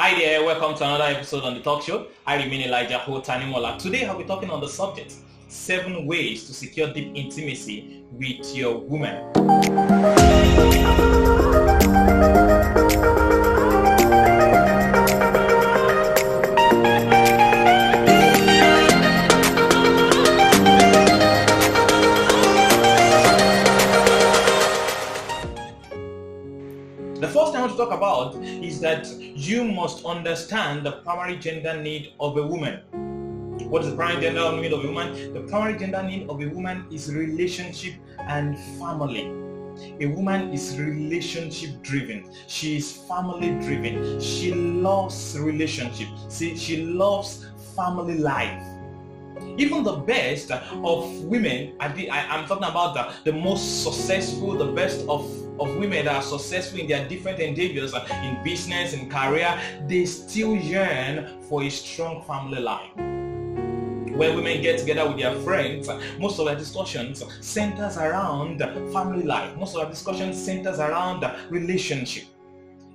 Hi there, welcome to another episode on the talk show. I remain Elijah Tanimola. Today I'll be talking on the subject 7 ways to secure deep intimacy with your woman. The first thing I want to talk about is that you must understand the primary gender need of a woman. What is the primary gender need of a woman? The primary gender need of a woman is relationship and family. A woman is relationship driven. She is family driven. She loves relationship. She loves family life. Even the best of women, I'm talking about the most successful, the best of women that are successful in their different endeavors, in business, in career, they still yearn for a strong family life. When women get together with their friends, most of their discussions centers around family life. Most of their discussions centers around relationship.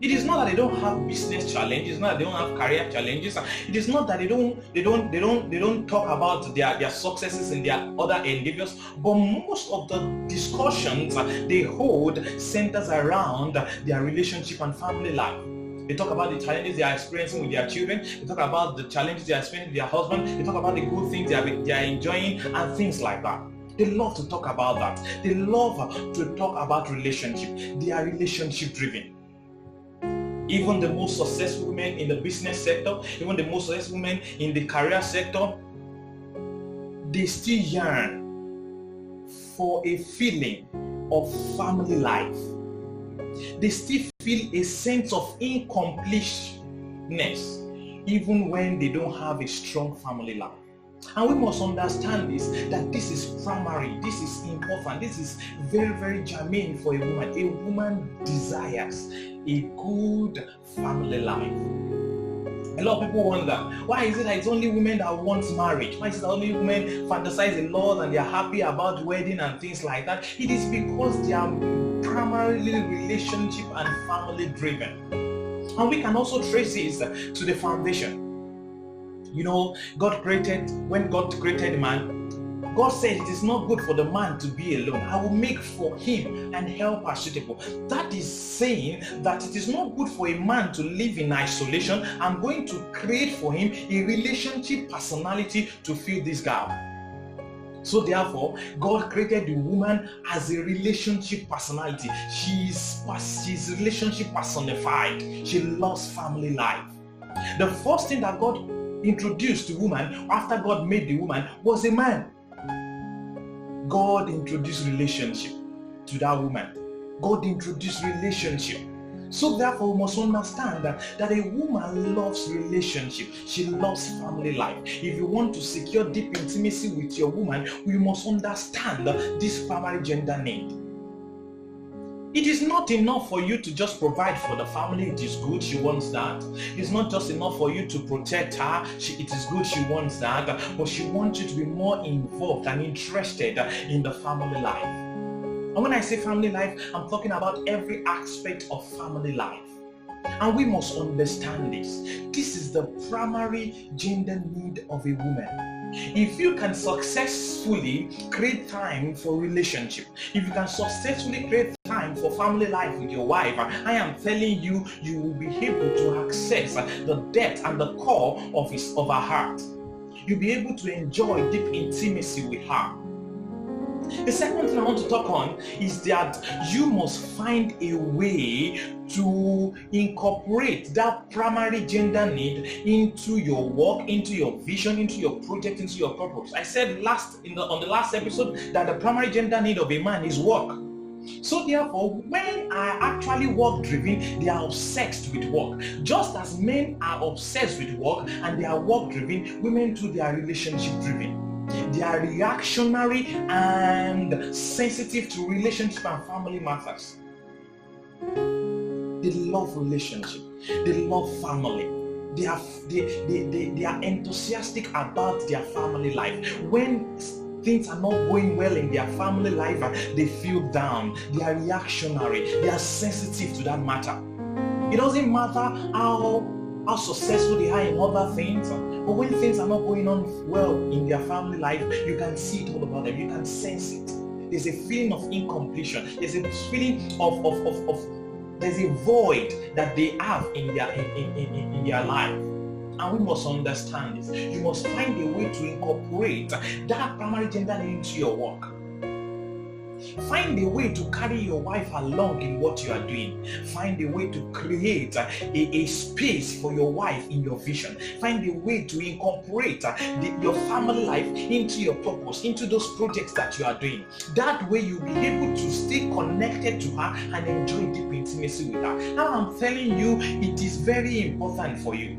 It is not that they don't have business challenges, it's not that they don't have career challenges. It is not that they don't talk about their successes in their other endeavors, but most of the discussions they hold centers around their relationship and family life. They talk about the challenges they are experiencing with their children. They talk about the challenges they are experiencing with their husband. They talk about the good things they are enjoying and things like that. They love to talk about that. They love to talk about relationship. They are relationship driven. Even the most successful women in the business sector, even the most successful women in the career sector, they still yearn for a feeling of family life. They still feel a sense of incompleteness even when they don't have a strong family life. And we must understand this, that this is primary, this is important, this is very, very germane for a woman. A woman desires a good family life. A lot of people wonder, why is it that it's only women that want marriage? Why is it that only women fantasize a lot and they're happy about wedding and things like that? It is because they are primarily relationship and family driven. And we can also trace this to the foundation. You know, when God created man, God said it is not good for the man to be alone. I will make for him an helper suitable. That is saying that it is not good for a man to live in isolation. I'm going to create for him a relationship personality to fill this gap. So therefore, God created the woman as a relationship personality. She's relationship personified. She loves family life. The first thing that God introduced the woman after God made the woman was a man. God introduced relationship to that woman. God introduced relationship. So therefore we must understand that a woman loves relationship. She loves family life. If you want to secure deep intimacy with your woman, we must understand this primary gender need. It is not enough for you to just provide for the family. It is good, she wants that. It's not just enough for you to protect her. It is good, she wants that. But she wants you to be more involved and interested in the family life. And when I say family life, I'm talking about every aspect of family life. And we must understand this. This is the primary gender need of a woman. If you can successfully create time for relationship, if you can successfully create time for family life with your wife, I am telling you, you will be able to access the depth and the core of her heart. You'll be able to enjoy deep intimacy with her. The second thing I want to talk on is that you must find a way to incorporate that primary gender need into your work, into your vision, into your project, into your purpose. I said on the last episode that the primary gender need of a man is work. So therefore, men are actually work driven, they are obsessed with work. Just as men are obsessed with work and they are work driven, women too, they are relationship driven. They are reactionary and sensitive to relationship and family matters. They love relationship. They love family. They are enthusiastic about their family life. When things are not going well in their family life, they feel down. They are reactionary. They are sensitive to that matter. It doesn't matter how how successful they are in other things. But when things are not going on well in their family life, you can see it all about them. You can sense it. There's a feeling of incompletion. There's a feeling of there's a void that they have in their life. And we must understand this. You must find a way to incorporate that primary gender into your work. Find a way to carry your wife along in what you are doing. Find a way to create a space for your wife in your vision. Find a way to incorporate your family life into your purpose, into those projects that you are doing. That way you'll be able to stay connected to her and enjoy deep intimacy with her. Now I'm telling you, it is very important for you.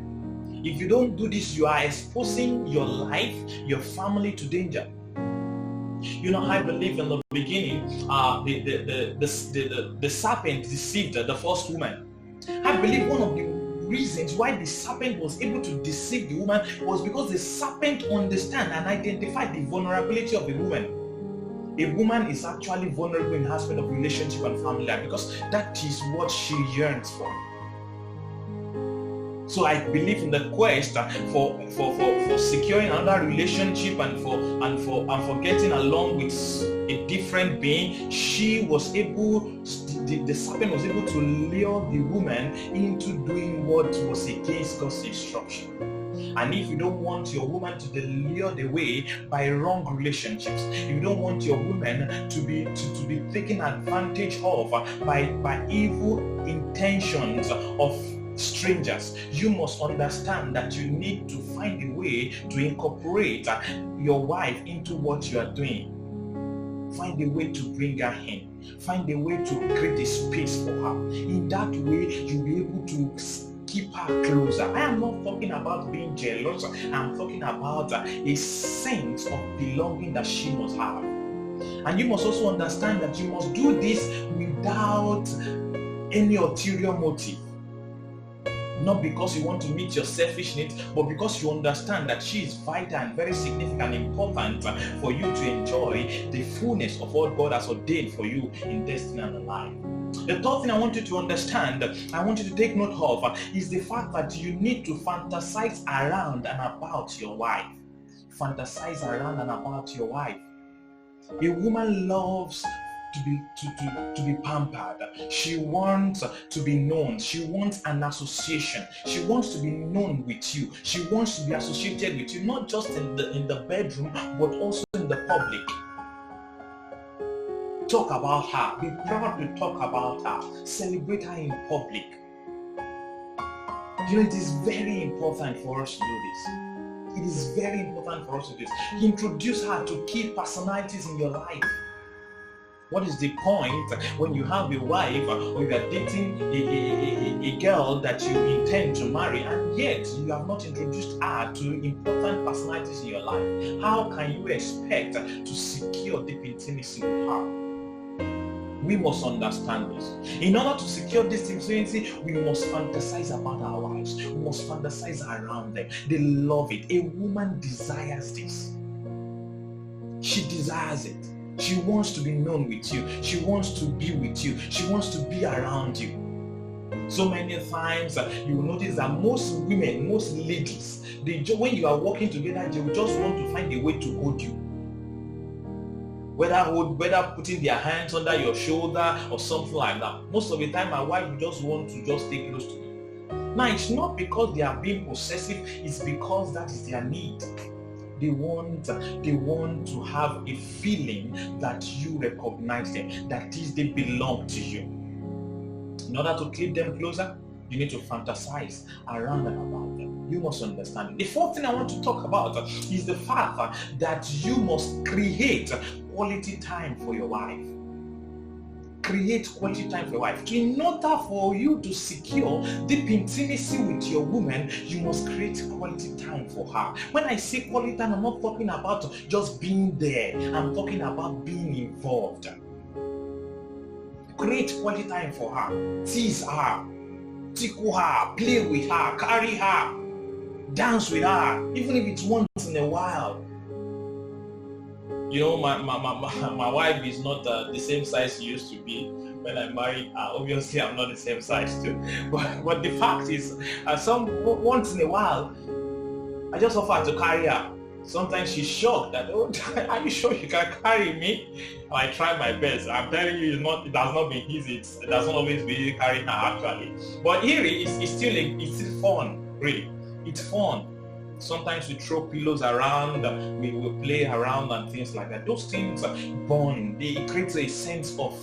If you don't do this, you are exposing your life, your family to danger. You know, I believe in the beginning, the serpent deceived the first woman. I believe one of the reasons why the serpent was able to deceive the woman was because the serpent understand and identified the vulnerability of the woman. A woman is actually vulnerable in aspect of relationship and family life because that is what she yearns for. So I believe in the quest for securing another relationship and for getting along with a different being. The serpent was able to lure the woman into doing what was against God's instruction. And if you don't want your woman to be lured away by wrong relationships, if you don't want your woman to be taken advantage of by evil intentions of strangers, you must understand that you need to find a way to incorporate your wife into what you are doing. Find a way to bring her in. Find a way to create a space for her. In that way, you'll be able to keep her closer. I am not talking about being jealous. I'm talking about a sense of belonging that she must have. And you must also understand that you must do this without any ulterior motive. Not because you want to meet your selfish needs, but because you understand that she is vital and very significant and important for you to enjoy the fullness of what God has ordained for you in destiny and life. The third thing I want you to understand, I want you to take note of, is the fact that you need to fantasize around and about your wife. Fantasize around and about your wife. A woman loves to be pampered. She wants to be known. She wants an association. She wants to be known with you. She wants to be associated with you, not just in the bedroom, but also in the public. Talk about her. Be proud to talk about her. Celebrate her in public. You know, it is very important for us to do this. It is very important for us to do this. Introduce her to key personalities in your life. What is the point when you have a wife or you are dating a girl that you intend to marry and yet you have not introduced her to important personalities in your life? How can you expect to secure deep intimacy with her? We must understand this. In order to secure this intimacy, we must fantasize about our wives. We must fantasize around them. They love it. A woman desires this. She desires it. She wants to be known with you. She wants to be with you. She wants to be around you. So many times you will notice that most women, most ladies, when you are working together, they will just want to find a way to hold you. Whether putting their hands under your shoulder or something like that. Most of the time, my wife will just want to just stay close to me. Now, it's not because they are being possessive. It's because that is their need. They want to have a feeling that you recognize them, that is, they belong to you. In order to keep them closer, you need to fantasize around and about them. You must understand it. The fourth thing I want to talk about is the fact that you must create quality time for your wife. Create quality time for your wife. In order for you to secure deep intimacy with your woman, you must create quality time for her. When I say quality time, I'm not talking about just being there. I'm talking about being involved. Create quality time for her. Tease her. Tickle her. Play with her. Carry her. Dance with her. Even if it's once in a while. You know, my wife is not the same size she used to be, when I married her. Obviously, I'm not the same size too. But the fact is, once in a while, I just offer to carry her. Sometimes she's shocked that, oh, are you sure you can carry me? I try my best. I'm telling you, it has not been easy. It does not always be easy carrying her actually. But here it's still fun, really. It's fun. Sometimes we throw pillows around, we will play around and things like that. Those things bond. It creates a sense of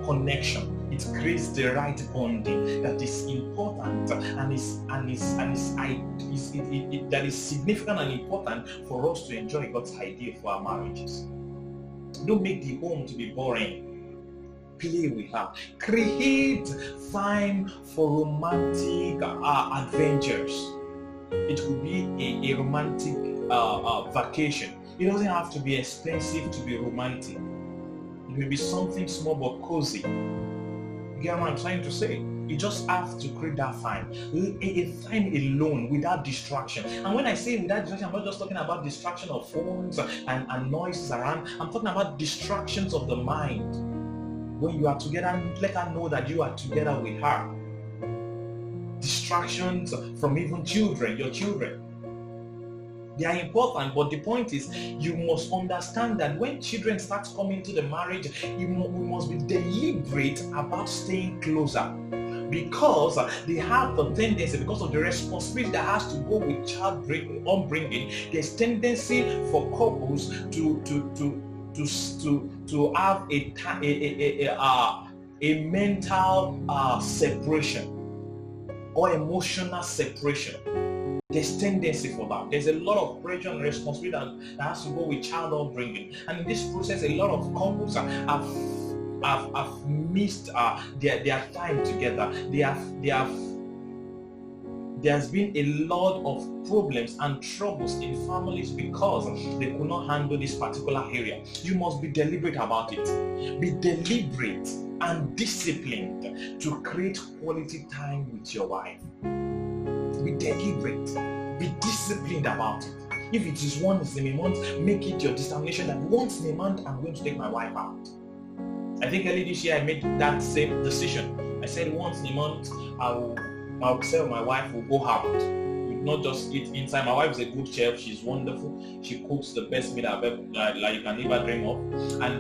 connection. It creates the right bonding that is important and that is significant and important for us to enjoy God's idea for our marriages. Don't make the home to be boring. Play with her. Create time for romantic adventures. It could be a romantic vacation. It doesn't have to be expensive to be romantic. It may be something small but cozy. You get what I'm trying to say? You just have to create that time. A time alone without distraction. And when I say without distraction, I'm not just talking about distraction of phones and noises around. I'm talking about distractions of the mind. When you are together, let her know that you are together with her. Distractions from even your children. They are important, but the point is you must understand that when children start coming to the marriage, we must be deliberate about staying closer, because they have the tendency, because of the responsibility that has to go with child upbringing, there's tendency for couples to have a mental separation or emotional separation. There's tendency for that. There's a lot of pressure and responsibility that has to go with child upbringing, and in this process, a lot of couples have missed their time together. There's been a lot of problems and troubles in families because they could not handle this particular area. You must be deliberate about it. Be deliberate and disciplined to create quality time with your wife. Be deliberate. Be disciplined about it. If it is once in a month, make it your determination that once in a month I'm going to take my wife out. I think early this year I made that same decision. I said once in a month I'll tell my wife we'll go out. We'll not just eat inside. My wife is a good chef. She's wonderful. She cooks the best meal I've ever like you can ever dream of.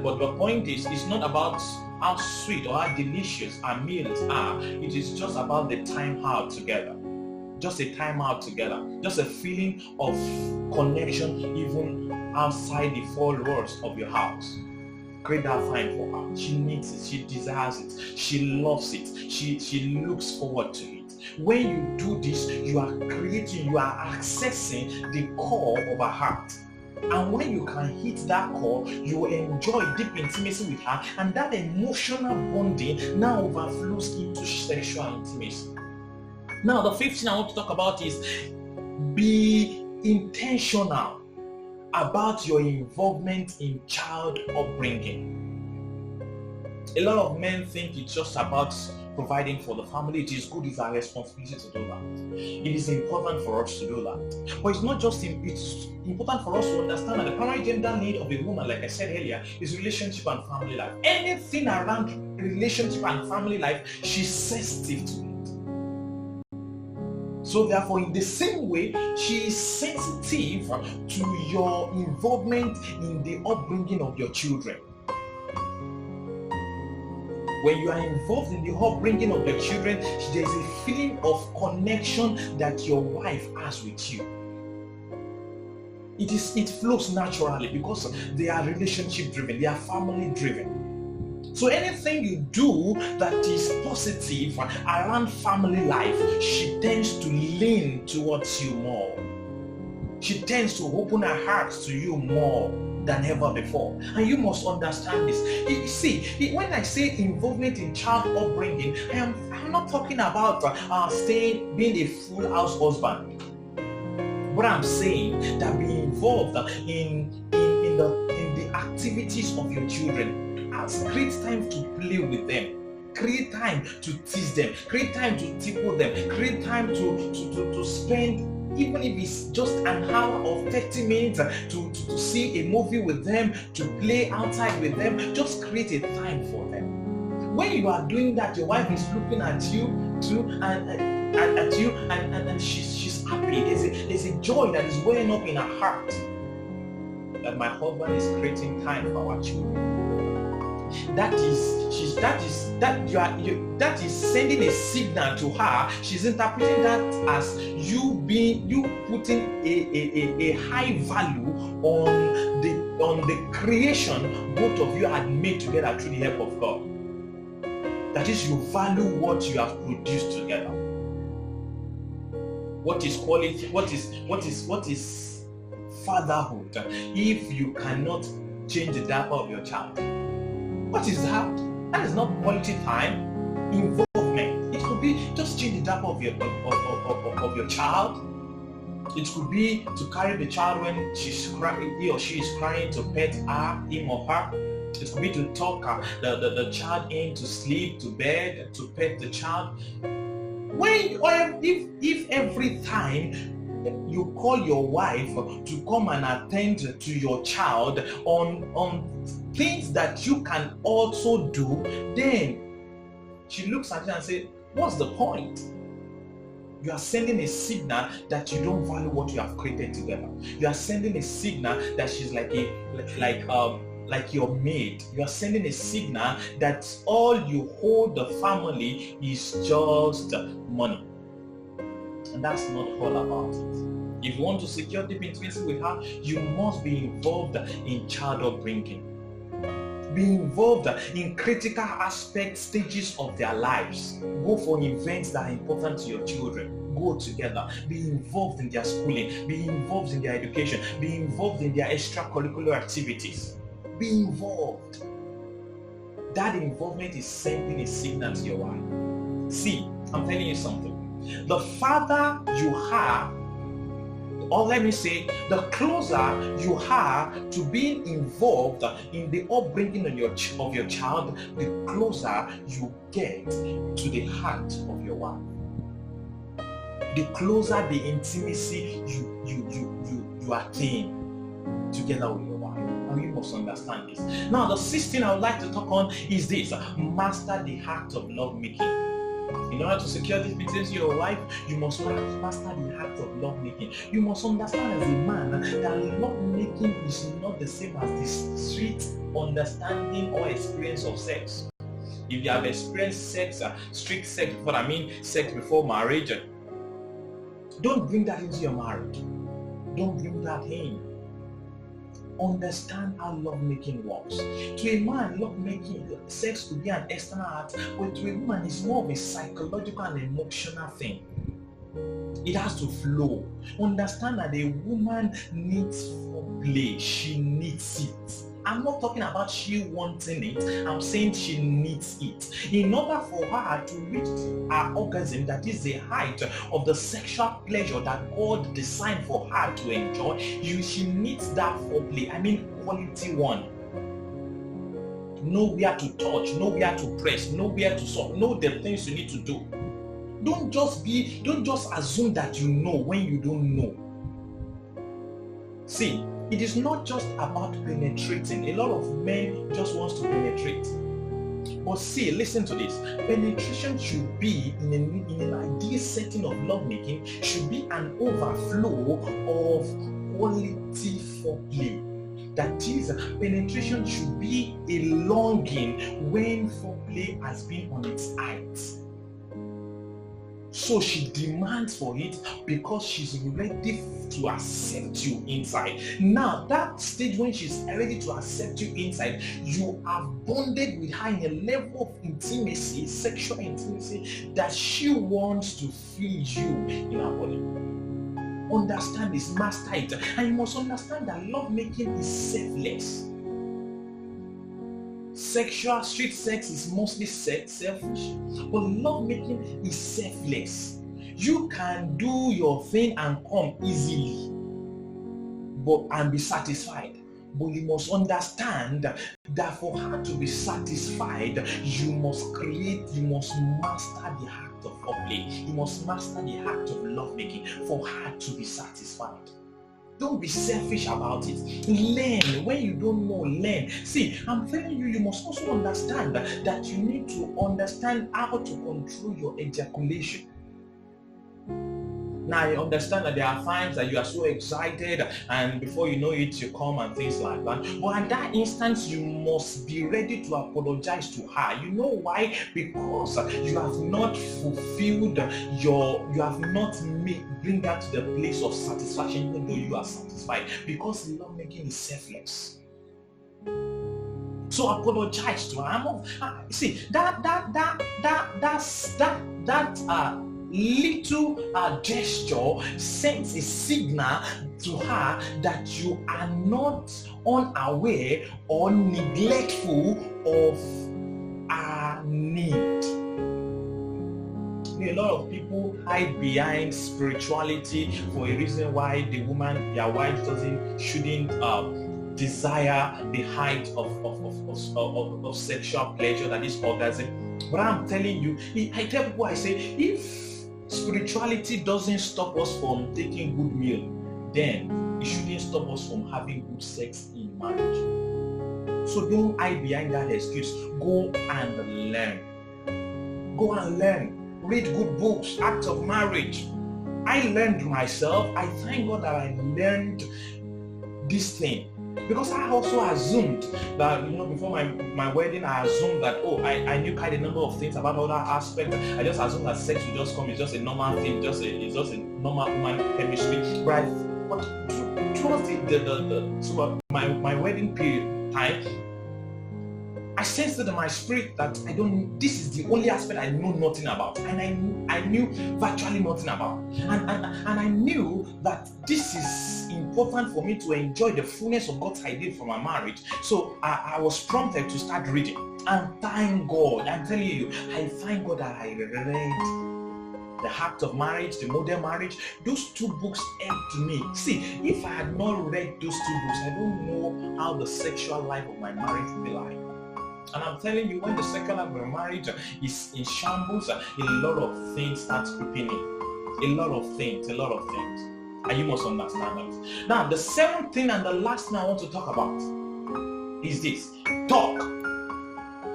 But the point is, it's not about how sweet or how delicious our meals are. It is just about the time out together. Just a time out together. Just a feeling of connection even outside the four walls of your house. Create that time for her. She needs it. She desires it. She loves it. She looks forward to it. When you do this, you are accessing the core of her heart. And when you can hit that core, you will enjoy deep intimacy with her, and that emotional bonding now overflows into sexual intimacy. Now, the fifth thing I want to talk about is be intentional about your involvement in child upbringing. A lot of men think it's just about providing for the family. It is good, it's our responsibility to do that. It is important for us to do that. But it's not just, it's important for us to understand that the primary gender need of a woman, like I said earlier, is relationship and family life. Anything around relationship and family life, she's sensitive to it. So therefore, in the same way, she is sensitive to your involvement in the upbringing of your children. When you are involved in the upbringing of the children, there is a feeling of connection that your wife has with you. It flows naturally because they are relationship driven, they are family driven. So anything you do that is positive around family life, she tends to lean towards you more. She tends to open her heart to you more than ever before. And you must understand this. You see, when I say involvement in child upbringing, I'm not talking about being a full house husband. What I'm saying that be involved in the activities of your children. Create time to play with them. Create time to tease them. Create time to tickle them. Create time to spend, even if it's just an hour or 30 minutes to see a movie with them, to play outside with them. Just create a time for them. when you are doing that, your wife is looking at you too, and she's happy. There's a joy that is welling up in her heart that my husband is creating time for our children. That is sending a signal to her. She's interpreting that as you putting a high value on the creation both of you had made together through the help of God. That is, you value what you have produced together. What is quality? What is fatherhood if you cannot change the diaper of your child? What is that? That is not quality time. Involvement. It could be just change the diaper of your child. It could be to carry the child when he or she is crying, to pet him or her. It could be to talk the child in to sleep, to bed, to pet the child. If every time you call your wife to come and attend to your child on things that you can also do, then she looks at you and says, what's the point? You are sending a signal that you don't value what you have created together. You are sending a signal that she's like your maid. You are sending a signal that all you hold the family is just money. And that's not all about it. If you want to secure deep intimacy with her, you must be involved in child upbringing. Be involved in critical stages of their lives. Go for events that are important to your children. Go together. Be involved in their schooling. Be involved in their education. Be involved in their extracurricular activities. Be involved. That involvement is sending a signal to your wife. See, I'm telling you something. The farther you are, or let me say, the closer you are to being involved in the upbringing of your child, the closer you get to the heart of your wife. The closer the intimacy you attain together with your wife. And you must understand this. Now, the sixth thing I would like to talk on is this: master the art of lovemaking. In order to secure this intimacy with your wife, you must master the art of lovemaking. You must understand as a man that lovemaking is not the same as the street understanding or experience of sex. If you have experienced sex, strict sex, what I mean sex before marriage, don't bring that into your marriage. Don't bring that in. Understand how lovemaking works. To a man, lovemaking, sex could be an external act, but to a woman, it's more of a psychological and emotional thing. It has to flow. Understand that a woman needs foreplay. She needs it. I'm not talking about she wanting it. I'm saying she needs it. In order for her to reach her orgasm, that is the height of the sexual pleasure that God designed for her to enjoy, she needs that foreplay. I mean quality one. Nowhere to touch, nowhere to press, nowhere to solve. Know the things you need to do. Don't just assume that you know when you don't know. See, it is not just about penetrating. A lot of men just want to penetrate. But see, listen to this. Penetration should be in an ideal setting of lovemaking, should be an overflow of quality foreplay. That is, penetration should be a longing when foreplay has been on its height. So she demands for it because she's ready to accept you inside. Now, that stage when she's ready to accept you inside, you have bonded with her in a level of intimacy, sexual intimacy, that she wants to feel you in her body. Understand this, master it. And you must understand that lovemaking is selfless. Street sex is mostly selfish, but lovemaking is selfless. You can do your thing and come easily, and be satisfied. But you must understand that for her to be satisfied, you must master the act of foreplay. You must master the act of lovemaking for her to be satisfied. Don't be selfish about it. Learn. When you don't know, learn. See, I'm telling you, you must also understand that you need to understand how to control your ejaculation. Now, I understand that there are times that you are so excited and before you know it, you come and things like that. But at that instance, you must be ready to apologize to her. You know why? Because you have not fulfilled you have not bring that to the place of satisfaction even though you are satisfied. Because love making is selfless. So apologize to her. See, that little gesture sends a signal to her that you are not unaware or neglectful of her need. A lot of people hide behind spirituality for a reason why their wife shouldn't desire the height of sexual pleasure, that is orgasm. But I'm telling you, I tell people, I say, if spirituality doesn't stop us from taking good meal, then it shouldn't stop us from having good sex in marriage. So don't hide behind that excuse. Go and learn. Go and learn. Read good books, Acts of Marriage. I learned myself. I thank God that I learned this thing. Because I also assumed that, before my wedding, I assumed that, I knew quite a number of things about other aspects. I just assumed that sex will just come. It's just a normal thing. It's just a normal human chemistry. But towards my wedding period time, I sensed it in my spirit that this is the only aspect I know nothing about. And I knew virtually nothing about. And I knew that this is important for me to enjoy the fullness of God's idea for my marriage. So I was prompted to start reading. And thank God, I'm telling you, I thank God that I read the Act of Marriage, the Modern Marriage. Those two books helped me. See, if I had not read those two books, I don't know how the sexual life of my marriage would be like. And I'm telling you, when the sexual life of my marriage is in shambles, a lot of things start creeping in. A lot of things. And you must understand that. Now, the seventh thing and the last thing I want to talk about is this. Talk.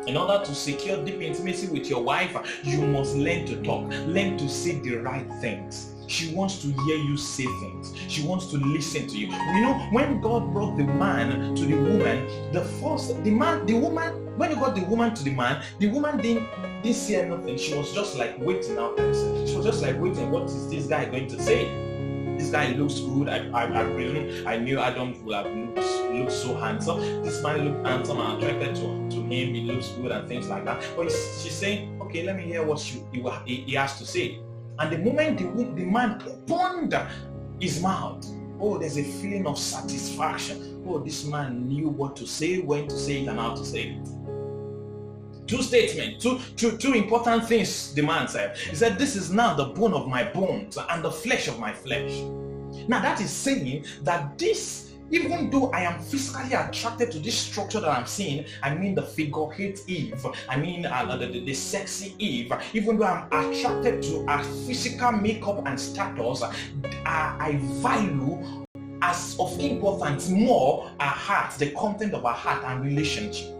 In order to secure deep intimacy with your wife, you must learn to talk. Learn to say the right things. She wants to hear you say things. She wants to listen to you. When God brought the man to the woman, when he got the woman to the man, the woman didn't say anything. She was just like waiting out there. She was just like waiting. What is this guy going to say? This guy looks good. I knew Adam would have looked so handsome. This man looked handsome and attracted to him. He looks good and things like that. But she's saying, okay, let me hear what he has to say. And the moment the man opened his mouth, there's a feeling of satisfaction. This man knew what to say, when to say it, and how to say it. Two statements, two important things the man said. He said, this is now the bone of my bones and the flesh of my flesh. Now that is saying that this, even though I am physically attracted to this structure that I'm seeing, I mean the figure 8 Eve, I mean the sexy Eve, even though I'm attracted to her physical makeup and status, I value as of importance more her heart, the content of her heart and relationship.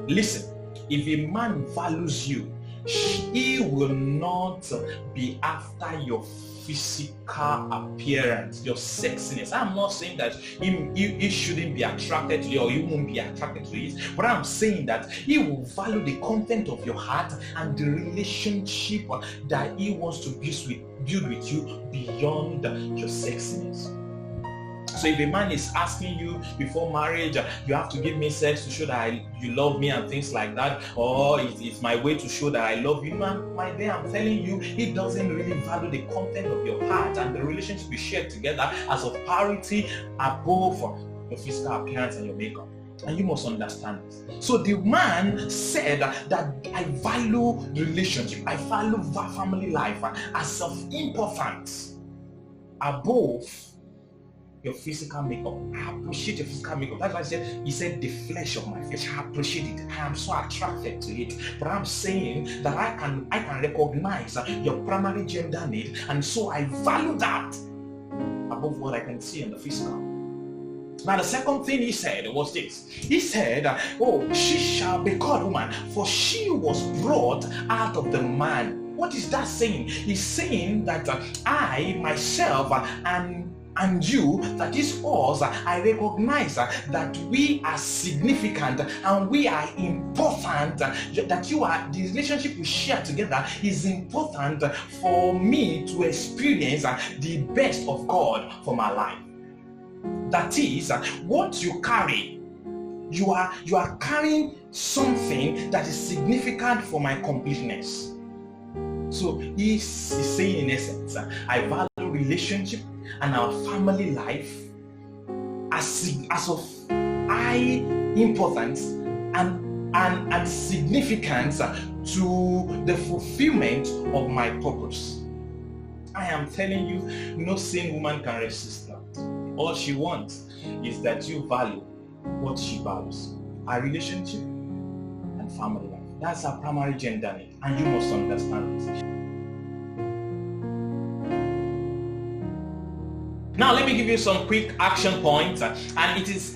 Listen, if a man values you, he will not be after your physical appearance, your sexiness. I'm not saying that he shouldn't be attracted to you or he won't be attracted to it, but I'm saying that he will value the content of your heart and the relationship that he wants to build with you beyond your sexiness. So if a man is asking you before marriage, you have to give me sex to show that you love me and things like that, or it's my way to show that I love you, man, my dear, I'm telling you, he doesn't really value the content of your heart and the relationship we share together as of priority above your physical appearance and your makeup. And you must understand this. So the man said that I value the relationship, I value family life as of importance above your physical makeup. I appreciate your physical makeup. That's why he said the flesh of my flesh. I appreciate it. I am so attracted to it. But I'm saying that I can recognize your primary gender need, and so I value that above what I can see in the physical. Now the second thing he said was this. He said, oh, she shall be called woman, for she was brought out of the man. What is that saying? He's saying that I, myself, and you, that is us, I recognize that we are significant and we are important, that you are, the relationship we share together is important for me to experience the best of God for my life. That is, what you carry, you are carrying something that is significant for my completeness. So he's saying in essence, I value relationship and our family life as of high importance and significance to the fulfillment of my purpose. I am telling you, no sane woman can resist that. All she wants is that you value what she values, our relationship and family life. That's our primary gender need, and you must understand it. Now let me give you some quick action points, and it is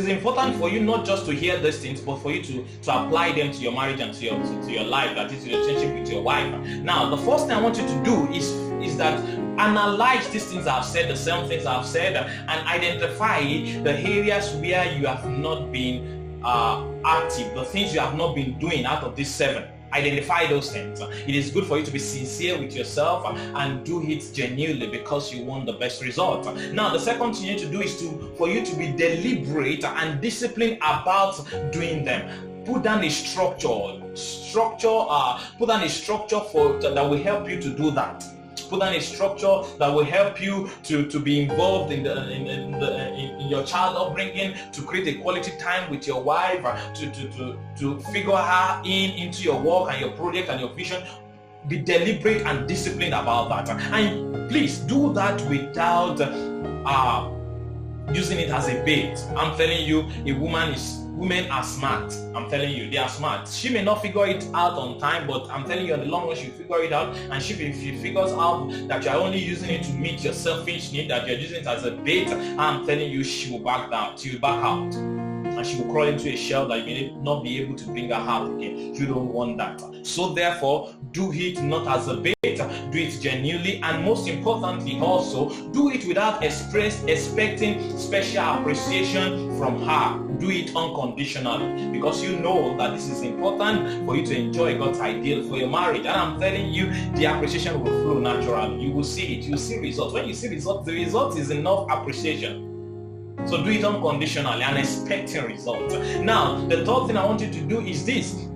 important for you not just to hear these things, but for you to apply them to your marriage and to your life, that is, your relationship with your wife. Now the first thing I want you to do is that analyze these things I've said, the same things I've said, and identify the areas where you have not been active, the things you have not been doing out of these 7. Identify those things. It is good for you to be sincere with yourself and do it genuinely because you want the best result. Now, the second thing you need to do is for you to be deliberate and disciplined about doing them. Put down a structure. Put down a structure that will help you to do that. Put down a structure that will help you to be involved in your child upbringing, to create a quality time with your wife, to figure her into your work and your project and your vision. Be deliberate and disciplined about that, and please do that without using it as a bait. I'm telling you, women are smart. I'm telling you, they are smart. She may not figure it out on time, but I'm telling you, in the long run, she'll figure it out. And if she figures out that you're only using it to meet your selfish need, that you're using it as a bait, I'm telling you, she will back down. She will back out. And she will crawl into a shell that you may not be able to bring her out again. You don't want that. So therefore, do it not as a bait, do it genuinely, and most importantly also, do it without expecting special appreciation from her. Do it unconditionally, because you know that this is important for you to enjoy God's ideal for your marriage. And I'm telling you, the appreciation will flow naturally. You will see it. You will see results. When you see results, the result is enough appreciation. So do it unconditionally and expecting results. Now, the third thing I want you to do is this.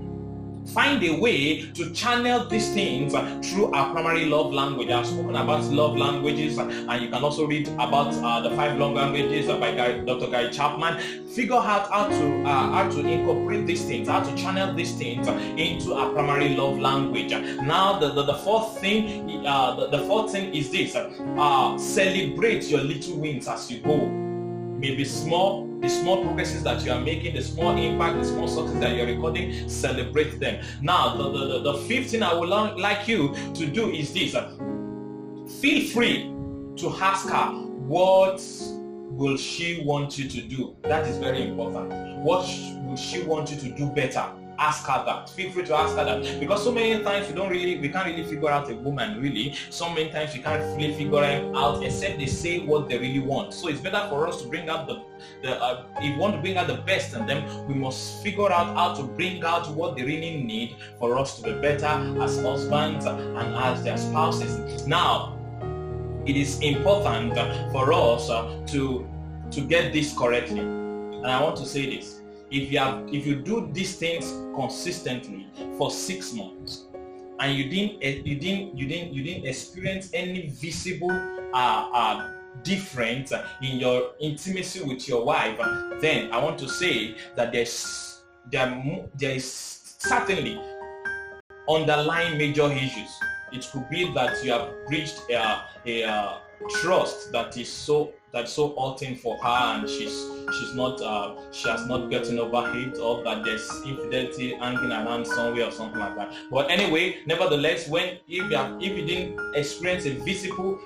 Find a way to channel these things through our primary love language. I've spoken about love languages, and you can also read about the 5 love languages by Dr. Gary Chapman. Figure out how to incorporate these things, how to channel these things into our primary love language. Now, the fourth thing is this: celebrate your little wins as you go. Maybe the small progresses that you are making, the small impact, the small success that you're recording, celebrate them. Now, the fifth thing I would like you to do is this. Feel free to ask her, what will she want you to do? That is very important. What will she want you to do better? Ask her that. Feel free to ask her that, because so many times we can't really figure out a woman really. So many times we can't really figure them out except they say what they really want. So it's better for us to bring out if we want to bring out the best in them, we must figure out how to bring out what they really need for us to be better as husbands and as their spouses. Now, it is important for us to get this correctly, and I want to say this. If you do these things consistently for 6 months and you didn't experience any visible difference in your intimacy with your wife, then I want to say that there is certainly underlying major issues. It could be that you have reached trust that's so halting for her, and she has not gotten over it, or that there's infidelity hanging around somewhere or something like that. But anyway, nevertheless, if you didn't experience a visible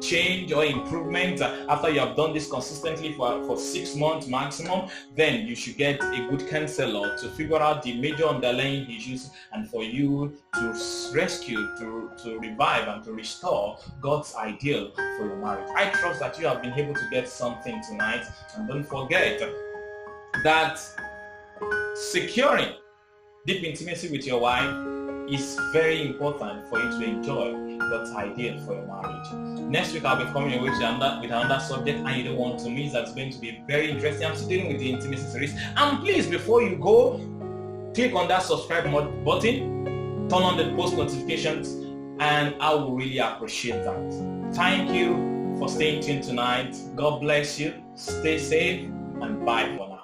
change or improvement after you have done this consistently for 6 months maximum, then you should get a good counselor to figure out the major underlying issues, and for you to rescue, to revive, and to restore God's ideal for your marriage. I trust that you have been able to get something tonight, and don't forget that securing deep intimacy with your wife is very important for you to enjoy God's ideal for your marriage. Next week I'll be coming away with another subject, and you don't want to miss. That's going to be very interesting. I'm still dealing with the intimacy series, and please, before you go, click on that subscribe button, turn on the post notifications, and I will really appreciate that. Thank you for staying tuned tonight. God bless you. Stay safe, and bye for now.